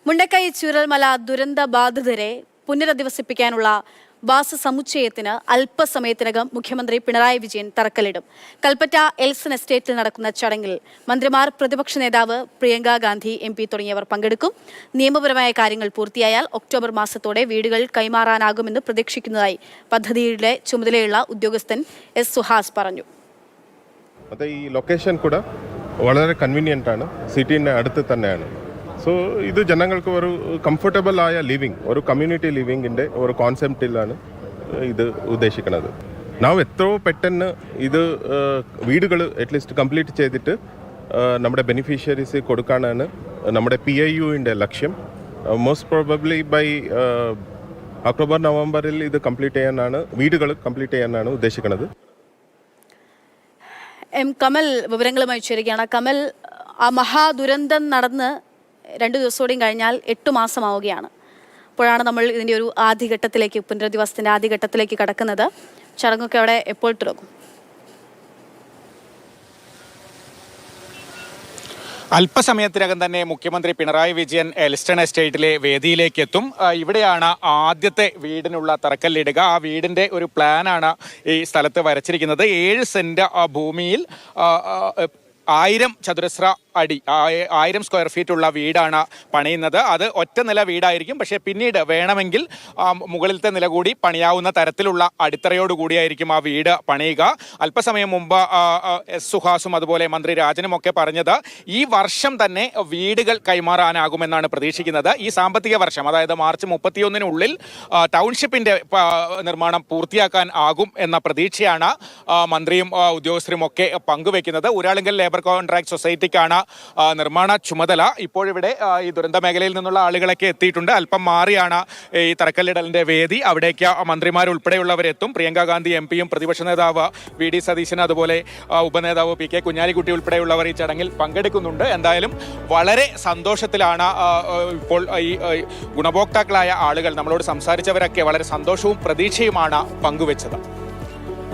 മുണ്ടക്കൈ ചൂരൽമല ദുരന്ത ബാധിതരെ പുനരധിവസിപ്പിക്കാനുള്ള വാസ സമുച്ചയത്തിന് അല്പസമയത്തിനകം മുഖ്യമന്ത്രി പിണറായി വിജയൻ തറക്കല്ലിടും. കൽപ്പറ്റ എൽസൺ എസ്റ്റേറ്റിൽ നടക്കുന്ന ചടങ്ങിൽ മന്ത്രിമാർ, പ്രതിപക്ഷ നേതാവ് പ്രിയങ്ക ഗാന്ധി MP തുടങ്ങിയവർ പങ്കെടുക്കും. നിയമപരമായ കാര്യങ്ങൾ പൂർത്തിയായാൽ ഒക്ടോബർ മാസത്തോടെ വീടുകൾ കൈമാറാനാകുമെന്ന് പ്രതീക്ഷിക്കുന്നതായി പദ്ധതിയുടെ ചുമതലയുള്ള ഉദ്യോഗസ്ഥൻ S. സുഹാസ് പറഞ്ഞു. ഈ ലൊക്കേഷൻ കൂടെ വളരെ കൺവീനിയൻ്റ് ആണ്, സിറ്റിൻ്റെ അടുത്ത് തന്നെയാണ്. സോ ഇത് ജനങ്ങൾക്ക് ഒരു കംഫർട്ടബിൾ ആയ ലിവിങ്, ഒരു കമ്മ്യൂണിറ്റി ലിവിങ്ങിൻ്റെ ഒരു കോൺസെപ്റ്റിലാണ് ഇത് ഉദ്ദേശിക്കുന്നത്. നാം എത്രയോ പെട്ടെന്ന് ഇത് വീടുകൾ അറ്റ്ലീസ്റ്റ് കംപ്ലീറ്റ് ചെയ്തിട്ട് നമ്മുടെ ബെനിഫിഷ്യറീസ് കൊടുക്കാനാണ് നമ്മുടെ PIUവിൻ്റെ ലക്ഷ്യം. മോസ്റ്റ് പ്രോബബ്ലി ബൈ ഒക്ടോബർ നവംബറിൽ ഇത് വീടുകൾ കംപ്ലീറ്റ് ചെയ്യാനാണ് ഉദ്ദേശിക്കുന്നത്. കമൽ വിവരങ്ങളുമായി ചേരുകയാണ്. കമൽ, ആ മഹാദുരന്തം നടന്ന് 2 ദിവസത്തോടെയും കഴിഞ്ഞാൽ 8 മാസമാവുകയാണ്. അപ്പോഴാണ് നമ്മൾ ഇതിൻ്റെ ഒരു ആദ്യഘട്ടത്തിലേക്ക്, പുനരധിവാസത്തിൻ്റെ ആദ്യഘട്ടത്തിലേക്ക് കടക്കുന്നത്. ചടങ്ങൊക്കെ അവിടെ എപ്പോൾ തുടങ്ങും? അല്പസമയത്തിനകം തന്നെ മുഖ്യമന്ത്രി പിണറായി വിജയൻ എൽസ്റ്റൺ എസ്റ്റേറ്റിലെ വേദിയിലേക്ക് എത്തും. ഇവിടെയാണ് ആദ്യത്തെ വീടിനുള്ള തറക്കല്ലിടുക. ആ വീടിൻ്റെ ഒരു പ്ലാനാണ് ഈ സ്ഥലത്ത് വരച്ചിരിക്കുന്നത്. 7 സെൻറ്റ് ഭൂമിയിൽ 1000 ചതുരശ്ര അടി, 1000 സ്ക്വയർ ഫീറ്റ് ഉള്ള വീടാണ് പണിയുന്നത്. അത് ഒറ്റ നില വീടായിരിക്കും. പക്ഷേ പിന്നീട് വേണമെങ്കിൽ മുകളിലത്തെ നില കൂടി പണിയാവുന്ന തരത്തിലുള്ള അടിത്തറയോടുകൂടിയായിരിക്കും ആ വീട് പണിയുക. അല്പസമയം മുമ്പ് S. സുഹാസും അതുപോലെ മന്ത്രി രാജനും ഒക്കെ പറഞ്ഞത് ഈ വർഷം തന്നെ വീടുകൾ കൈമാറാനാകുമെന്നാണ് പ്രതീക്ഷിക്കുന്നത്. ഈ സാമ്പത്തിക വർഷം, അതായത് മാർച്ച് 31-നുള്ളിൽ ടൗൺഷിപ്പിൻ്റെ നിർമ്മാണം പൂർത്തിയാക്കാൻ ആകും എന്ന പ്രതീക്ഷയാണ് മന്ത്രിയും ഉദ്യോഗസ്ഥരും ഒക്കെ പങ്കുവെക്കുന്നത്. ഊരാളുങ്കൽ ലേബർ കോൺട്രാക്ട് സൊസൈറ്റിക്കാണ് നിർമ്മാണ ചുമതല. ഇപ്പോഴിവിടെ ഈ ദുരന്ത മേഖലയിൽ നിന്നുള്ള ആളുകളൊക്കെ എത്തിയിട്ടുണ്ട്. അല്പം മാറിയാണ് ഈ തറക്കല്ലിടലിൻ്റെ വേദി. അവിടേക്ക് മന്ത്രിമാരുൾപ്പെടെയുള്ളവരെത്തും. പ്രിയങ്ക ഗാന്ധി MP-യും പ്രതിപക്ഷ നേതാവ് VD സതീശൻ, അതുപോലെ ഉപനേതാവ് PK കുഞ്ഞാലിക്കുട്ടി ഉൾപ്പെടെയുള്ളവർ ഈ ചടങ്ങിൽ പങ്കെടുക്കുന്നുണ്ട്. എന്തായാലും വളരെ സന്തോഷത്തിലാണ് ഇപ്പോൾ ഈ ഗുണഭോക്താക്കളായ ആളുകൾ. നമ്മളോട് സംസാരിച്ചവരൊക്കെ വളരെ സന്തോഷവും പ്രതീക്ഷയുമാണ് പങ്കുവെച്ചത്.